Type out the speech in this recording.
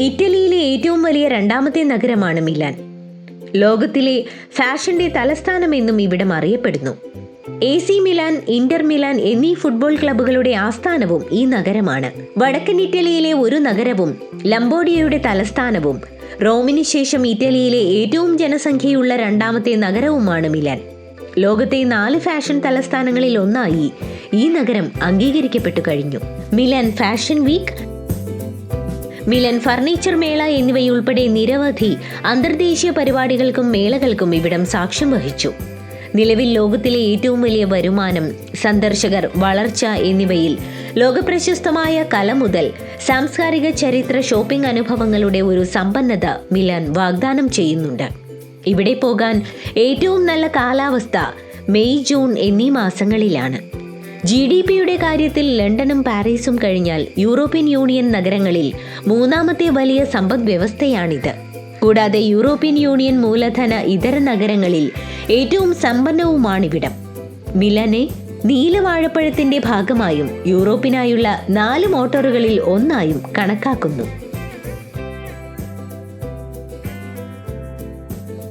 ഇറ്റലിയിലെ ഏറ്റവും വലിയ രണ്ടാമത്തെ നഗരമാണ് മിലാൻ. ലോകത്തിലെ ഫാഷന്റെ തലസ്ഥാനമെന്നും ഇവിടം അറിയപ്പെടുന്നു. AC മിലാൻ, ഇന്റർ മിലാൻ എന്നീ ഫുട്ബോൾ ക്ലബ്ബുകളുടെ ആസ്ഥാനവും ഈ നഗരമാണ്. വടക്കൻ ഇറ്റലിയിലെ ഒരു നഗരവും ലംബോഡിയയുടെ തലസ്ഥാനവും റോമിന് ശേഷം ഇറ്റലിയിലെ ഏറ്റവും ജനസംഖ്യയുള്ള രണ്ടാമത്തെ നഗരവുമാണ് മിലാൻ. ലോകത്തെ 4 ഫാഷൻ തലസ്ഥാനങ്ങളിൽ ഒന്നായി ഈ നഗരം അംഗീകരിക്കപ്പെട്ടു കഴിഞ്ഞു. Milan fashion week, Milan furniture മേള എന്നിവയുൾപ്പെടെ നിരവധി അന്തർദേശീയ പരിപാടികൾക്കും മേളകൾക്കും ഇവിടം സാക്ഷ്യം വഹിച്ചു. നിലവിൽ ലോകത്തിലെ ഏറ്റവും വലിയ വരുമാനം, സന്ദർശകർ, വളർച്ച എന്നിവയിൽ ലോകപ്രശസ്തമായ കല മുതൽ സാംസ്കാരിക, ചരിത്ര, ഷോപ്പിംഗ് അനുഭവങ്ങളുടെ ഒരു സമ്പന്നത മിലാൻ വാഗ്ദാനം ചെയ്യുന്നുണ്ട്. ഇവിടെ പോകാൻ ഏറ്റവും നല്ല കാലാവസ്ഥ മെയ്, ജൂൺ എന്നീ മാസങ്ങളിലാണ്. GDPയുടെ കാര്യത്തിൽ ലണ്ടനും പാരീസും കഴിഞ്ഞാൽ യൂറോപ്യൻ യൂണിയൻ നഗരങ്ങളിൽ 3ാമത്തെ വലിയ സമ്പദ് വ്യവസ്ഥയാണിത്. കൂടാതെ യൂറോപ്യൻ യൂണിയൻ മൂലധന ഇതര നഗരങ്ങളിൽ ഏറ്റവും സമ്പന്നവുമാണിവിടം. മിലനെ നീലവാഴപ്പഴത്തിന്റെ ഭാഗമായും യൂറോപ്പിനായുള്ള 4 മോട്ടോറുകളിൽ ഒന്നായും കണക്കാക്കുന്നു.